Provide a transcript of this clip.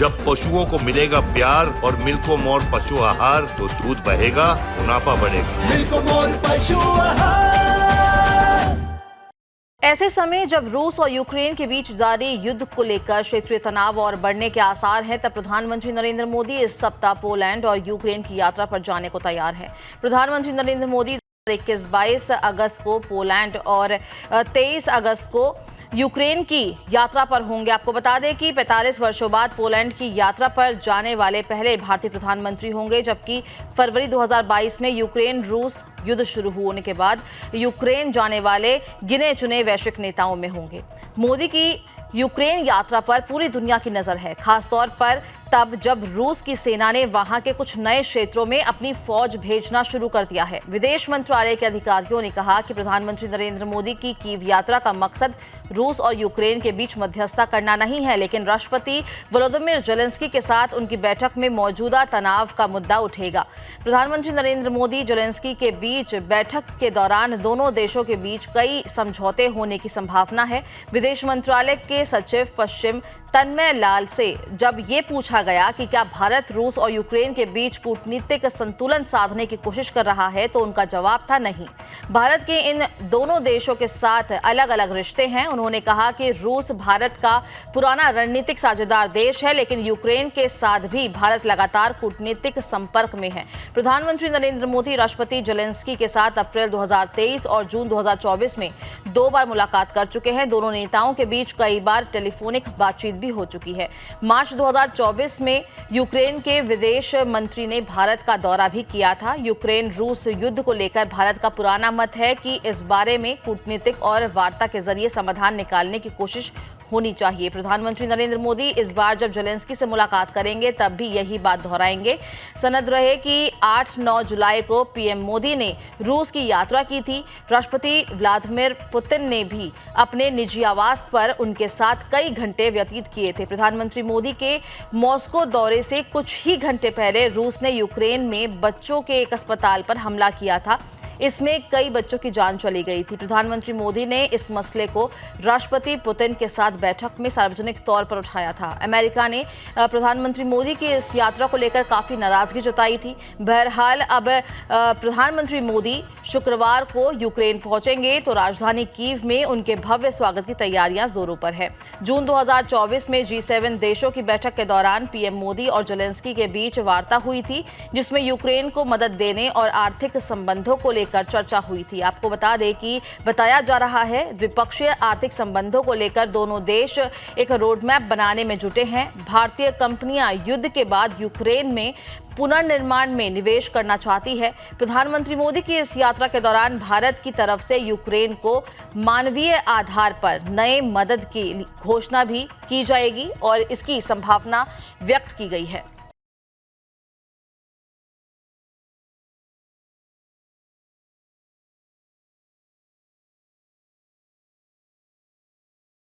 जब पशुओं को मिलेगा प्यार और मिल्को मोर पशु आहार तो दूध बहेगा, मुनाफा बढ़ेगा। मिल्को मोर पशु आहार। ऐसे समय जब रूस और यूक्रेन के बीच जारी युद्ध को लेकर क्षेत्रीय तनाव और बढ़ने के आसार हैं, तब प्रधानमंत्री नरेंद्र मोदी इस सप्ताह पोलैंड और यूक्रेन की यात्रा पर जाने को तैयार हैं। प्रधानमंत्री नरेंद्र मोदी 21-22 अगस्त को पोलैंड और 23 अगस्त को यूक्रेन की यात्रा पर होंगे। आपको बता दें कि 45 वर्षों बाद पोलैंड की यात्रा पर जाने वाले पहले भारतीय प्रधानमंत्री होंगे, जबकि फरवरी 2022 में यूक्रेन रूस युद्ध शुरू होने के बाद यूक्रेन जाने वाले गिने चुने वैश्विक नेताओं में होंगे। मोदी की यूक्रेन यात्रा पर पूरी दुनिया की नजर है, खासतौर पर तब जब रूस की सेना ने वहां के कुछ नए क्षेत्रों में अपनी फौज भेजना शुरू कर दिया है। विदेश मंत्रालय के अधिकारियों ने कहा कि प्रधानमंत्री नरेंद्र मोदी की कीव यात्रा का मकसद रूस और यूक्रेन के बीच मध्यस्थता करना नहीं है, लेकिन राष्ट्रपति वोलोदिमीर जेलेंस्की के साथ उनकी बैठक में मौजूदा तनाव का मुद्दा उठेगा। प्रधानमंत्री नरेंद्र मोदी जेलेंस्की के बीच बैठक के दौरान दोनों देशों के बीच कई समझौते होने की संभावना है। विदेश मंत्रालय के सचिव पश्चिम तन्मय लाल से जब ये पूछा गया कि क्या भारत रूस और यूक्रेन के बीच कूटनीतिक संतुलन साधने की कोशिश कर रहा है, तो उनका जवाब था नहीं। भारत के इन दोनों देशों के साथ अलग अलग रिश्ते हैं। उन्होंने कहा कि रूस भारत का पुराना रणनीतिक साझेदार देश है, लेकिन यूक्रेन के साथ भी भारत लगातार कूटनीतिक संपर्क में है। प्रधानमंत्री नरेंद्र मोदी राष्ट्रपति जेलेंस्की के साथ अप्रैल 2023 और जून 2024 में 2 बार मुलाकात कर चुके हैं। दोनों नेताओं के बीच कई बार टेलीफोनिक बातचीत भी हो चुकी है। मार्च 2024 में यूक्रेन के विदेश मंत्री ने भारत का दौरा भी किया था। यूक्रेन रूस युद्ध को लेकर भारत का पुराना मत है कि इस बारे में कूटनीतिक और वार्ता के जरिए समाधान निकालने की कोशिश होनी चाहिए। प्रधानमंत्री नरेंद्र मोदी इस बार जब जेलेंस्की से मुलाकात करेंगे तब भी यही बात दोहराएंगे। सनद रहे कि 8-9 जुलाई को पीएम मोदी ने रूस की यात्रा की थी। राष्ट्रपति व्लादिमीर पुतिन ने भी अपने निजी आवास पर उनके साथ कई घंटे व्यतीत किए थे। प्रधानमंत्री मोदी के मॉस्को दौरे से कुछ ही घंटे पहले रूस ने यूक्रेन में बच्चों के एक अस्पताल पर हमला किया था। इसमें कई बच्चों की जान चली गई थी। प्रधानमंत्री मोदी ने इस मसले को राष्ट्रपति पुतिन के साथ बैठक में सार्वजनिक तौर पर उठाया था। अमेरिका ने प्रधानमंत्री मोदी की इस यात्रा को लेकर काफी नाराजगी जताई थी। बहरहाल अब प्रधानमंत्री मोदी शुक्रवार को यूक्रेन पहुंचेंगे तो राजधानी कीव में उनके भव्य स्वागत की तैयारियां जोरों पर है। जून 2024 में G7 देशों की बैठक के दौरान पीएम मोदी और जेलेंस्की के बीच वार्ता हुई थी, जिसमें यूक्रेन को मदद देने और आर्थिक संबंधों को लेकर चर्चा हुई थी। आपको बता दें कि बताया जा रहा है द्विपक्षीय आर्थिक संबंधों को लेकर दोनों देश एक रोडमैप बनाने में जुटे हैं। भारतीय कंपनियां युद्ध के बाद यूक्रेन में पुनर्निर्माण में निवेश करना चाहती है। प्रधानमंत्री मोदी की इस यात्रा के दौरान भारत की तरफ से यूक्रेन को मानवीय आधार पर नए मदद की घोषणा भी की जाएगी और इसकी संभावना व्यक्त की गई है।